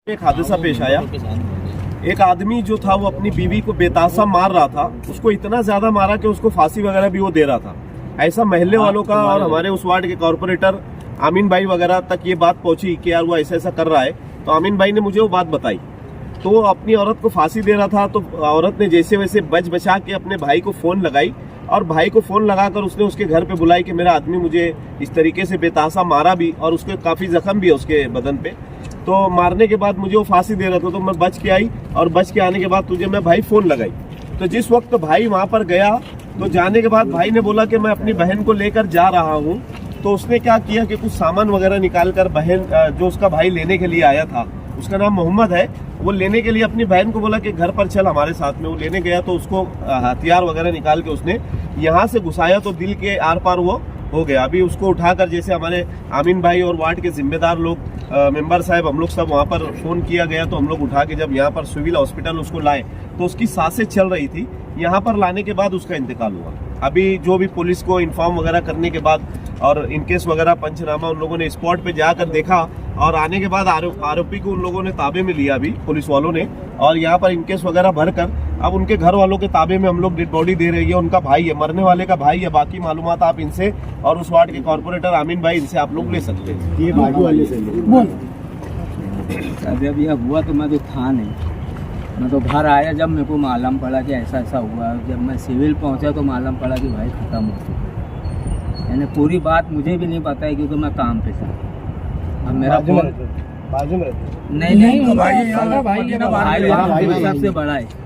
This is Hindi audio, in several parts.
एक हादसा पेश आया। एक आदमी जो था वो अपनी बीवी को बेतासा मार रहा था, उसको इतना ज्यादा मारा कि उसको फांसी वगैरह भी वो दे रहा था। ऐसा महल्ले वालों का और हमारे उस वार्ड के कॉर्पोरेटर आमीन भाई वगैरह तक ये बात पहुंची कि यार वो ऐसा ऐसा कर रहा है। तो आमीन भाई ने मुझे वो बात बताई, तो वो अपनी औरत को फांसी दे रहा था। तो औरत ने जैसे वैसे बच बचा के अपने भाई को फोन लगाई और भाई को फोन लगाकर उसने उसके घर पे बुलाई कि मेरा आदमी मुझे इस तरीके से बेतासा मारा भी और उसके काफी जख्म भी है उसके बदन पे। तो मारने के बाद मुझे वो फांसी दे रहा था, तो मैं बच के आई और बच के आने के बाद तुझे मैं भाई फोन लगाई। तो जिस वक्त भाई वहां पर गया तो जाने के बाद भाई ने बोला कि मैं अपनी बहन को लेकर जा रहा हूँ। तो उसने क्या किया कि कुछ सामान वगैरह निकाल कर बहन जो उसका भाई लेने के लिए आया था, उसका नाम मोहम्मद है, वो लेने के लिए अपनी बहन को बोला कि घर पर चल हमारे साथ में। वो लेने गया तो उसको हथियार वगैरह निकाल के उसने यहाँ से घुसाया तो दिल के आर पार वो हो गया। अभी उसको उठाकर जैसे हमारे आमीन भाई और वार्ड के जिम्मेदार लोग मेंबर साहब हम लोग सब वहाँ पर फोन किया गया, तो हम लोग उठा के जब यहाँ पर सिविल हॉस्पिटल उसको लाए तो उसकी सांसें चल रही थी। यहाँ पर लाने के बाद उसका इंतकाल हुआ। अभी जो भी पुलिस को इन्फॉर्म वगैरह करने के बाद और इनकेस वगैरह पंचनामा उन लोगों ने स्पॉट पे जाकर देखा और आने के बाद आरोपी को उन लोगों ने ताबे में लिया अभी पुलिस वालों ने, और यहाँ पर इनकेस वगैरह भरकर अब उनके घर वालों के ताबे में हम लोग डेड बॉडी दे रही है। उनका भाई है, मरने वाले का भाई है। बाकी मालूमात आप इनसे और उस वार्ड के कॉर्पोरेटर आमीन भाई इनसे आप लोग ले सकते हैं। ये बाजू वाले से जब यह हुआ तो मैं तो था नहीं, मैं तो घर आया जब मेरे को मालूम पड़ा कि ऐसा ऐसा हुआ। जब मैं सिविल पहुंचा तो मालूम पड़ा कि भाई ख़त्म हो चुका। यानी पूरी बात मुझे भी नहीं पता है क्योंकि मैं काम पे था। अब मेरा फोन बाजू में नहीं भाई सबसे बड़ा है।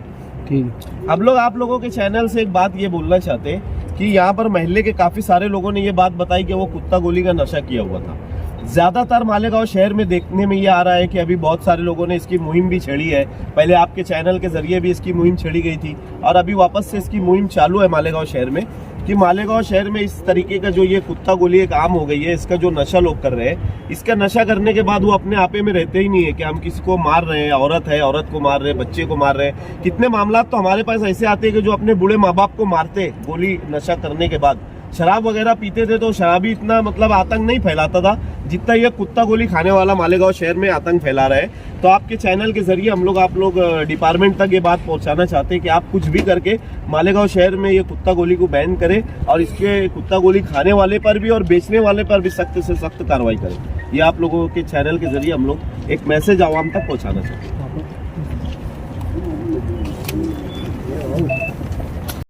ठीक। अब लोग आप लोगों के चैनल से एक बात ये बोलना चाहते हैं कि यहाँ पर महल्ले के काफी सारे लोगों ने ये बात बताई कि वो कुत्ता गोली का नशा किया हुआ था। ज्यादातर मालेगांव शहर में देखने में ये आ रहा है कि अभी बहुत सारे लोगों ने इसकी मुहिम भी छेड़ी है। पहले आपके चैनल के जरिए भी इसकी मुहिम छेड़ी गई थी और अभी वापस से इसकी मुहिम चालू है मालेगांव शहर में कि मालेगांव शहर में इस तरीके का जो ये कुत्ता गोली एक आम हो गई है। इसका जो नशा लोग कर रहे हैं, इसका नशा करने के बाद वो अपने आपे में रहते ही नहीं है कि हम किसी को मार रहे हैं, औरत है औरत को मार रहे हैं, बच्चे को मार रहे हैं। कितने मामला तो हमारे पास ऐसे आते हैं कि जो अपने बूढ़े माँ बाप को मारते गोली नशा करने के बाद। शराब वगैरह पीते थे तो शराबी इतना मतलब आतंक नहीं फैलाता था जितना ये कुत्ता गोली खाने वाला मालेगांव शहर में आतंक फैला रहा है। तो आपके चैनल के जरिए हम लोग आप लोग डिपार्टमेंट तक ये बात पहुंचाना चाहते हैं कि आप कुछ भी करके मालेगांव शहर में ये कुत्ता गोली को बैन करें और इसके कुत्ता गोली खाने वाले पर भी और बेचने वाले पर भी सख्त से सख्त कार्रवाई करें। ये आप लोगों के चैनल के जरिए हम लोग एक मैसेज आवाम तक पहुँचाना चाहते हैं।